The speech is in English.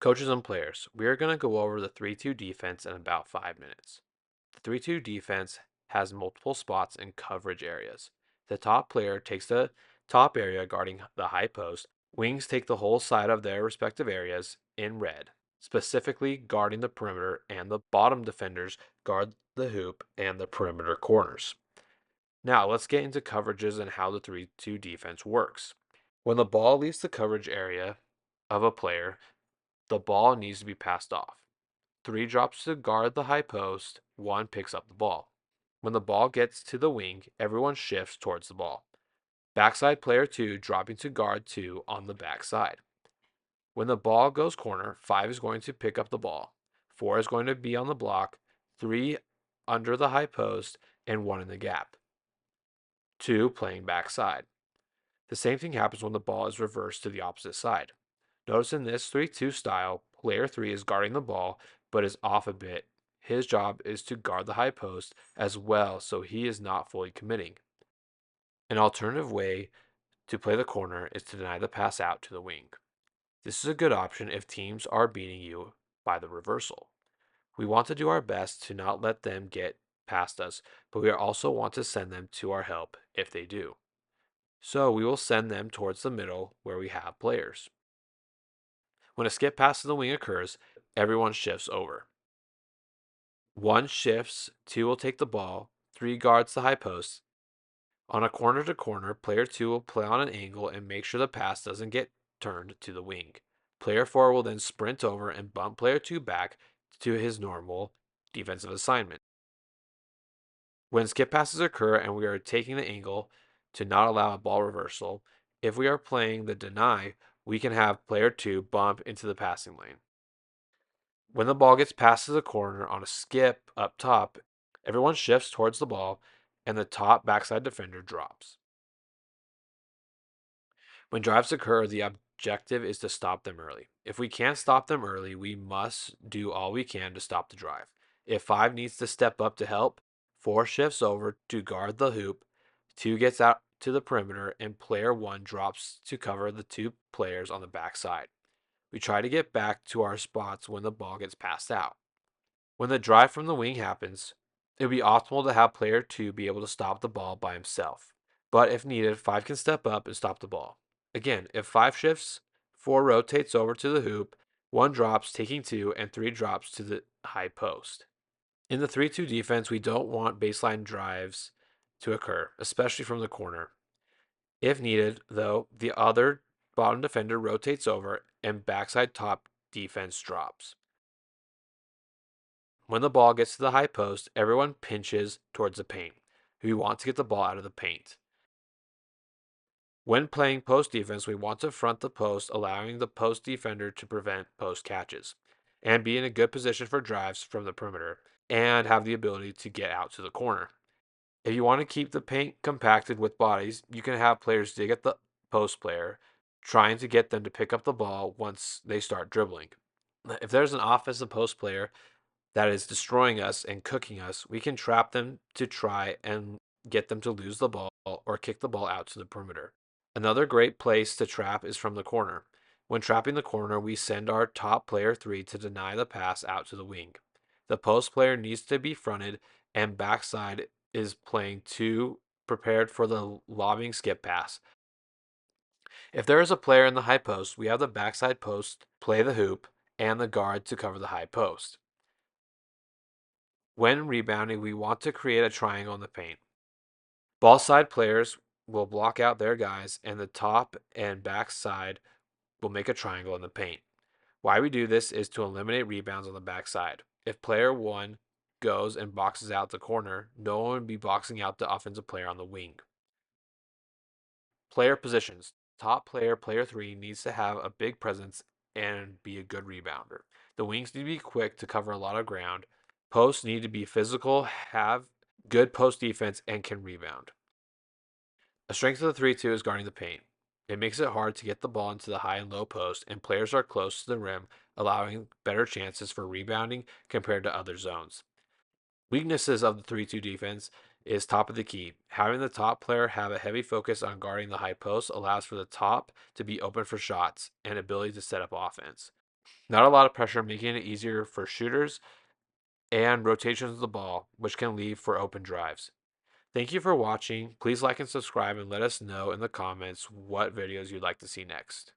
Coaches and players, we are going to go over the 3-2 defense in about 5 minutes. The 3-2 defense has multiple spots and coverage areas. The top player takes the top area guarding the high post. Wings take the whole side of their respective areas in red, specifically guarding the perimeter, and the bottom defenders guard the hoop and the perimeter corners. Now, let's get into coverages and how the 3-2 defense works. When the ball leaves the coverage area of a player, the ball needs to be passed off. 3 drops to guard the high post, 1 picks up the ball. When the ball gets to the wing, everyone shifts towards the ball. Backside player 2 dropping to guard 2 on the backside. When the ball goes corner, 5 is going to pick up the ball. 4 is going to be on the block, 3 under the high post, and 1 in the gap. 2 playing backside. The same thing happens when the ball is reversed to the opposite side. Notice in this 3-2 style, player 3 is guarding the ball but is off a bit. His job is to guard the high post as well, so he is not fully committing. An alternative way to play the corner is to deny the pass out to the wing. This is a good option if teams are beating you by the reversal. We want to do our best to not let them get past us, but we also want to send them to our help if they do. So we will send them towards the middle where we have players. When a skip pass to the wing occurs, everyone shifts over. 1 shifts, 2 will take the ball, 3 guards the high post. On a corner to corner, player 2 will play on an angle and make sure the pass doesn't get turned to the wing. Player 4 will then sprint over and bump player 2 back to his normal defensive assignment. When skip passes occur and we are taking the angle to not allow a ball reversal, if we are playing the deny, we can have player 2 bump into the passing lane. When the ball gets past to the corner on a skip up top, everyone shifts towards the ball and the top backside defender drops. When drives occur, the objective is to stop them early. If we can't stop them early, we must do all we can to stop the drive. If 5 needs to step up to help, 4 shifts over to guard the hoop, 2 gets out to the perimeter, and player 1 drops to cover the 2 players on the backside. We try to get back to our spots when the ball gets passed out. When the drive from the wing happens, it would be optimal to have player 2 be able to stop the ball by himself. But if needed, 5 can step up and stop the ball. Again, if 5 shifts, 4 rotates over to the hoop, 1 drops, taking 2, and 3 drops to the high post. In the 3-2 defense, we don't want baseline drives to occur, especially from the corner. If needed, though, the other bottom defender rotates over and backside top defense drops. When the ball gets to the high post, everyone pinches towards the paint. We want to get the ball out of the paint. When playing post defense, we want to front the post, allowing the post defender to prevent post catches and be in a good position for drives from the perimeter and have the ability to get out to the corner. If you want to keep the paint compacted with bodies, you can have players dig at the post player, trying to get them to pick up the ball once they start dribbling. If there's an offensive post player that is destroying us and cooking us, we can trap them to try and get them to lose the ball or kick the ball out to the perimeter. Another great place to trap is from the corner. When trapping the corner, we send our top player 3 to deny the pass out to the wing. The post player needs to be fronted, and backside is playing 2 prepared for the lobbing skip pass. If there is a player in the high post, we have the backside post play the hoop and the guard to cover the high post. When rebounding, we want to create a triangle in the paint. Ball side players will block out their guys, and the top and back side will make a triangle in the paint. Why we do this is to eliminate rebounds on the backside. If player 1 goes and boxes out the corner, no one would be boxing out the offensive player on the wing. Player positions. Top player, player 3, needs to have a big presence and be a good rebounder. The wings need to be quick to cover a lot of ground. Posts need to be physical, have good post defense, and can rebound. A strength of the 3-2 is guarding the paint. It makes it hard to get the ball into the high and low post, and players are close to the rim, allowing better chances for rebounding compared to other zones. Weaknesses of the 3-2 defense is top of the key. Having the top player have a heavy focus on guarding the high post allows for the top to be open for shots and ability to set up offense. Not a lot of pressure, making it easier for shooters and rotations of the ball, which can leave for open drives. Thank you for watching. Please like and subscribe and let us know in the comments what videos you'd like to see next.